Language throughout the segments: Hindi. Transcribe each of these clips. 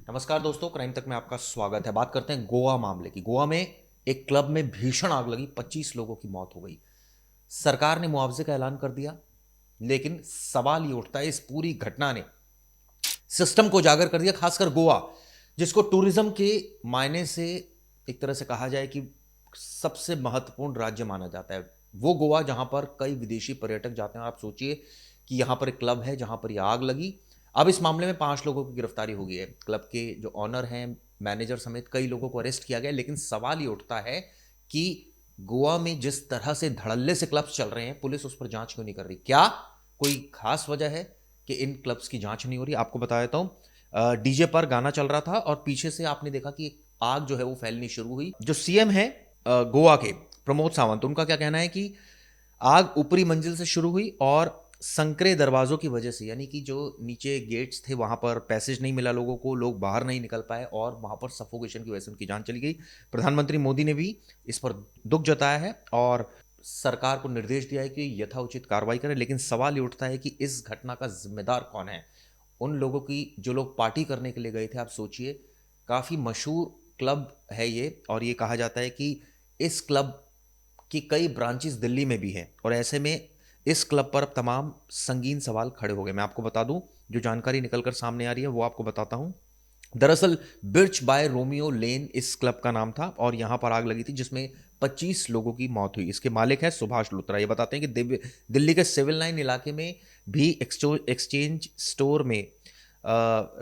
नमस्कार दोस्तों, क्राइम तक में आपका स्वागत है। बात करते हैं गोवा मामले की। गोवा में एक क्लब में भीषण आग लगी, 25 लोगों की मौत हो गई। सरकार ने मुआवजे का ऐलान कर दिया, लेकिन सवाल ये उठता है, इस पूरी घटना ने सिस्टम को उजागर कर दिया, खासकर गोवा, जिसको टूरिज्म के मायने से एक तरह से कहा जाए कि सबसे महत्वपूर्ण राज्य माना जाता है। वो गोवा जहां पर कई विदेशी पर्यटक जाते हैं। आप सोचिए कि यहां पर एक क्लब है जहां पर यह आग लगी। अब इस मामले में 5 लोगों की गिरफ्तारी हो गई है। क्लब के जो ऑनर हैं, मैनेजर समेत कई लोगों को अरेस्ट किया गया। लेकिन सवाल ये उठता है कि गोवा में जिस तरह से धड़ल्ले से क्लब्स चल रहे हैं, पुलिस उस पर जांच क्यों नहीं कर रही? क्या कोई खास वजह है कि इन क्लब्स की जांच नहीं हो रही? आपको बता देता हूं, डीजे पर गाना चल रहा था और पीछे से आपने देखा कि एक आग जो है वो फैलनी शुरू हुई। जो सीएम है गोवा के, प्रमोद सावंत, उनका क्या कहना है कि आग ऊपरी मंजिल से शुरू हुई और संकरे दरवाजों की वजह से, यानी कि जो नीचे गेट्स थे वहां पर पैसेज नहीं मिला लोगों को, लोग बाहर नहीं निकल पाए और वहां पर सफोकेशन की वजह से उनकी जान चली गई। प्रधानमंत्री मोदी ने भी इस पर दुख जताया है और सरकार को निर्देश दिया है कि यथाउचित कार्रवाई करें। लेकिन सवाल ये उठता है कि इस घटना का जिम्मेदार कौन है? उन लोगों की जो लोग पार्टी करने के लिए गए थे। आप सोचिए, काफ़ी मशहूर क्लब है ये और ये कहा जाता है कि इस क्लब की कई ब्रांचेस दिल्ली में भी हैं और ऐसे में इस क्लब पर अब तमाम संगीन सवाल खड़े हो गए। मैं आपको बता दूं, जो जानकारी निकलकर सामने आ रही है वो आपको बताता हूं। दरअसल बिर्च बाय रोमियो लेन इस क्लब का नाम था और यहां पर आग लगी थी, जिसमें 25 लोगों की मौत हुई। इसके मालिक है सुभाष लुत्रा। ये बताते हैं कि दिल्ली के सिविल लाइन इलाके में भी एक्सचेंज स्टोर में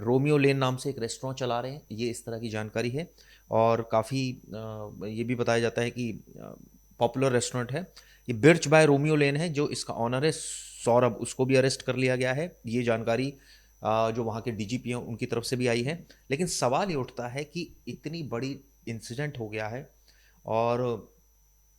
रोमियो लेन नाम से एक रेस्टोरेंट चला रहे हैं। ये इस तरह की जानकारी है और काफ़ी ये भी बताया जाता है कि पॉपुलर रेस्टोरेंट है। ये बिर्च बाय रोमियो लेन है। जो इसका ऑनर है सौरभ, उसको भी अरेस्ट कर लिया गया है। ये जानकारी जो वहाँ के डीजीपी हैं उनकी तरफ से भी आई है। लेकिन सवाल ये उठता है कि इतनी बड़ी इंसिडेंट हो गया है और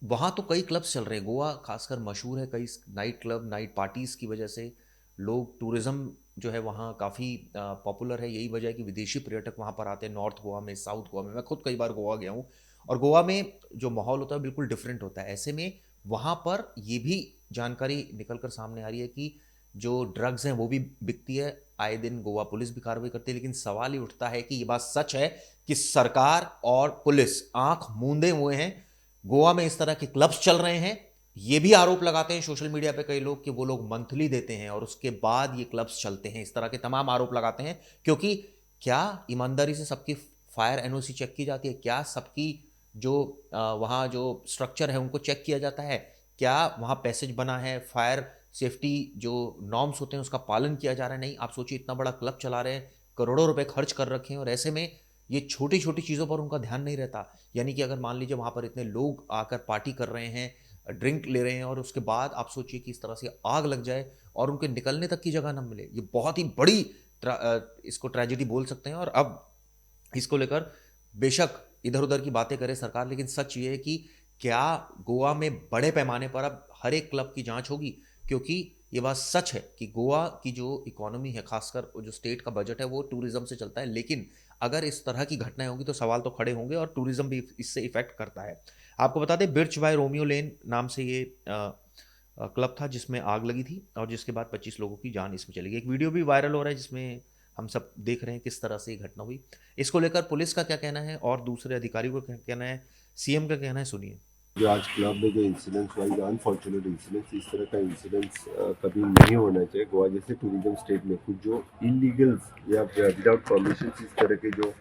वहाँ तो कई क्लब्स चल रहे हैं। गोवा खासकर मशहूर है कई नाइट क्लब, नाइट पार्टीज़ की वजह से। लोग, टूरिज़्म जो है वहाँ काफ़ी पॉपुलर है। यही वजह है कि विदेशी पर्यटक वहाँ पर आते हैं। नॉर्थ गोवा में, साउथ गोवा में, मैं खुद कई बार गोवा गया हूँ और गोवा में जो माहौल होता है बिल्कुल डिफरेंट होता है। ऐसे में वहाँ पर ये भी जानकारी निकल कर सामने आ रही है कि जो ड्रग्स हैं वो भी बिकती है। आए दिन गोवा पुलिस भी कार्रवाई करती है। लेकिन सवाल ये उठता है कि ये बात सच है कि सरकार और पुलिस आंख मूंदे हुए हैं? गोवा में इस तरह के क्लब्स चल रहे हैं। ये भी आरोप लगाते हैं सोशल मीडिया पे कई लोग कि वो लोग मंथली देते हैं और उसके बाद ये क्लब्स चलते हैं। इस तरह के तमाम आरोप लगाते हैं। क्योंकि क्या ईमानदारी से सबकी फायर एनओसी चेक की जाती है? क्या सबकी जो वहाँ जो स्ट्रक्चर है उनको चेक किया जाता है? क्या वहाँ पैसेज बना है? फायर सेफ्टी जो नॉर्म्स होते हैं उसका पालन किया जा रहा है? नहीं। आप सोचिए, इतना बड़ा क्लब चला रहे हैं, करोड़ों रुपए खर्च कर रखे हैं और ऐसे में ये छोटी छोटी चीज़ों पर उनका ध्यान नहीं रहता। यानी कि अगर मान लीजिए वहाँ पर इतने लोग आकर पार्टी कर रहे हैं, ड्रिंक ले रहे हैं और उसके बाद आप सोचिए कि इस तरह से आग लग जाए और उनके निकलने तक की जगह ना मिले, ये बहुत ही बड़ी इसको ट्रेजेडी बोल सकते हैं। और अब इसको लेकर बेशक इधर उधर की बातें करे सरकार, लेकिन सच ये है कि क्या गोवा में बड़े पैमाने पर अब हर एक क्लब की जांच होगी? क्योंकि ये बात सच है कि गोवा की जो इकोनॉमी है, खासकर जो स्टेट का बजट है, वो टूरिज्म से चलता है। लेकिन अगर इस तरह की घटनाएं होंगी तो सवाल तो खड़े होंगे और टूरिज्म भी इससे इफेक्ट करता है। आपको बता दें, बिर्च बाय रोमियो लेन नाम से ये क्लब था जिसमें आग लगी थी और जिसके बाद 25 लोगों की जान इसमें चली गई। एक वीडियो भी वायरल हो रहा है जिसमें हम सब देख रहे हैं किस तरह से ये घटना हुई। इसको लेकर पुलिस का क्या कहना है और दूसरे अधिकारियों का क्या कहना है, सीएम का कहना है, सुनिए। जो आज क्लब में जो इंसिडेंट्स हुआ, जो अनफॉर्चुनेट इंसिडेंट्स, इस तरह का इंसिडेंट्स कभी नहीं होना चाहिए। गोवा जैसे टूरिज्म स्टेट में कुछ जो इलीगल्स या विदाउट परमिशन इस तरह के जो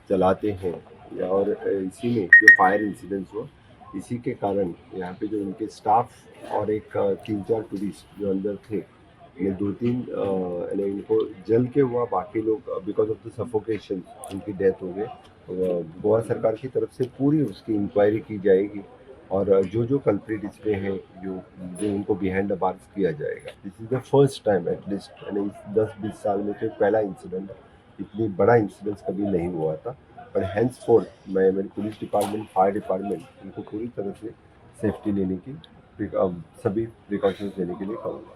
चलाते हैं, या और इसी में जो फायर इंसिडेंट्स हुआ, इसी के कारण यहाँ पे जो उनके स्टाफ और एक 3-4 टूरिस्ट जो अंदर थे, ये 2-3 यानी इनको जल के हुआ, बाकी लोग बिकॉज ऑफ द सफोकेशन उनकी डेथ हो गई। गोवा सरकार की तरफ से पूरी उसकी इंक्वायरी की जाएगी और जो कल्प्रिट इसमें है, जो जो उनको बिहाइंड द बार्स किया जाएगा। This is the first time at least, यानी 10-20 साल में तो पहला इंसिडेंट, इतनी बड़ा इंसिडेंस कभी नहीं हुआ था। पर हैंड्स फोर्थ मैं मेरी पुलिस डिपार्टमेंट, फायर डिपार्टमेंट, इनको पूरी तरह से सेफ्टी लेने की, सभी प्रिकॉशंस लेने के लिए कहूँगा।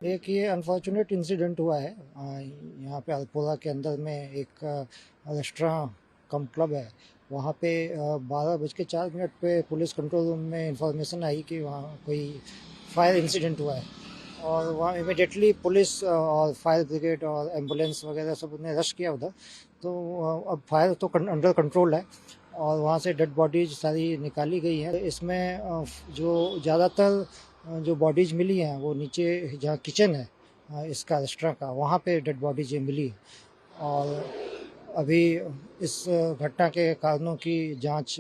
एक ये अनफॉर्चुनेट इंसिडेंट हुआ है यहाँ पे अल्पोला के अंदर में एक रेस्टोरेंट कम क्लब है। वहाँ पे 12:04 पे पुलिस कंट्रोल रूम में इंफॉर्मेशन आई कि वहाँ कोई फायर इंसिडेंट हुआ है। और वहाँ इमिडिएटली पुलिस और फायर ब्रिगेड और एम्बुलेंस वगैरह सब ने रश किया उधर। तो अब फायर तो अंडर कंट्रोल है और वहाँ से डेड बॉडीज सारी निकाली गई हैं। इसमें जो ज़्यादातर जो बॉडीज मिली हैं वो नीचे जहाँ किचन है इसका रेस्टोरेंट का, वहाँ पे डेड बॉडीज मिली है। और अभी इस घटना के कारणों की जांच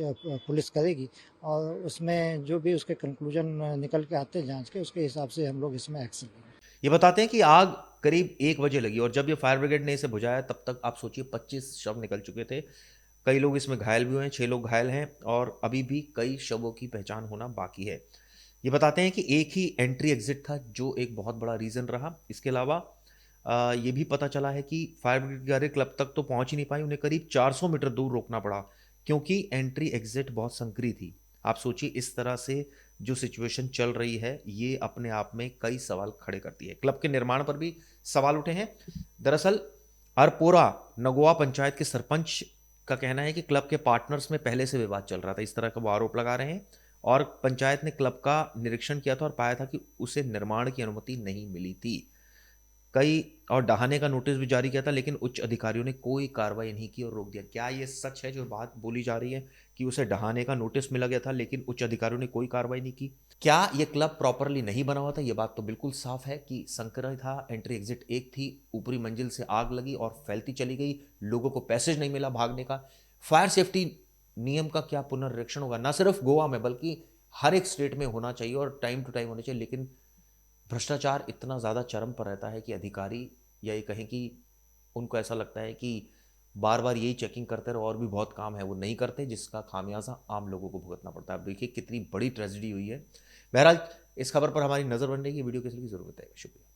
पुलिस करेगी और उसमें जो भी उसके कंक्लूजन निकल के आते हैं जांच के, उसके हिसाब से हम लोग इसमें एक्शन लेंगे। ये बताते हैं कि आग करीब 1 बजे लगी और जब ये फायर ब्रिगेड ने इसे बुझाया तब तक आप सोचिए 25 शव निकल चुके थे। कई लोग इसमें घायल भी हुए हैं, 6 लोग घायल हैं और अभी भी कई शवों की पहचान होना बाकी है। ये बताते हैं कि एक ही एंट्री एग्जिट था जो एक बहुत बड़ा रीज़न रहा। इसके अलावा ये भी पता चला है कि फायर ब्रिगेड की गाड़ी क्लब तक तो पहुंच ही नहीं पाई, उन्हें करीब 400 मीटर दूर रोकना पड़ा क्योंकि एंट्री एग्जिट बहुत संकरी थी। आप सोचिए इस तरह से जो सिचुएशन चल रही है ये अपने आप में कई सवाल खड़े करती है। क्लब के निर्माण पर भी सवाल उठे हैं। दरअसल अरपोरा नगोआ पंचायत के सरपंच का कहना है कि क्लब के पार्टनर्स में पहले से विवाद चल रहा था, इस तरह का वो आरोप लगा रहे हैं। और पंचायत ने क्लब का निरीक्षण किया था और पाया था कि उसे निर्माण की अनुमति नहीं मिली थी। कई और ढहाने का नोटिस भी जारी किया था लेकिन उच्च अधिकारियों ने कोई कार्रवाई नहीं की और रोक दिया। क्या ये सच है जो बात बोली जा रही है कि उसे ढहाने का नोटिस मिला गया था लेकिन उच्च अधिकारियों ने कोई कार्रवाई नहीं की? क्या ये क्लब प्रॉपरली नहीं बना हुआ था? ये बात तो बिल्कुल साफ है कि संक्रमित था, एंट्री एग्जिट एक थी, ऊपरी मंजिल से आग लगी और फैलती चली गई, लोगों को पैसेज नहीं मिला भागने का। फायर सेफ्टी नियम का क्या पुनर्निरीक्षण होगा? ना सिर्फ गोवा में बल्कि हर एक स्टेट में होना चाहिए और टाइम टू टाइम होना चाहिए। लेकिन भ्रष्टाचार इतना ज़्यादा चरम पर रहता है कि अधिकारी या ये कहें कि उनको ऐसा लगता है कि बार बार यही चेकिंग करते रहो और भी बहुत काम है वो नहीं करते, जिसका खामियाजा आम लोगों को भुगतना पड़ता है। अब देखिए कितनी बड़ी ट्रेजेडी हुई है। बहरहाल इस खबर पर हमारी नज़र बन रही है। वीडियो किसी की ज़रूरत है। शुक्रिया।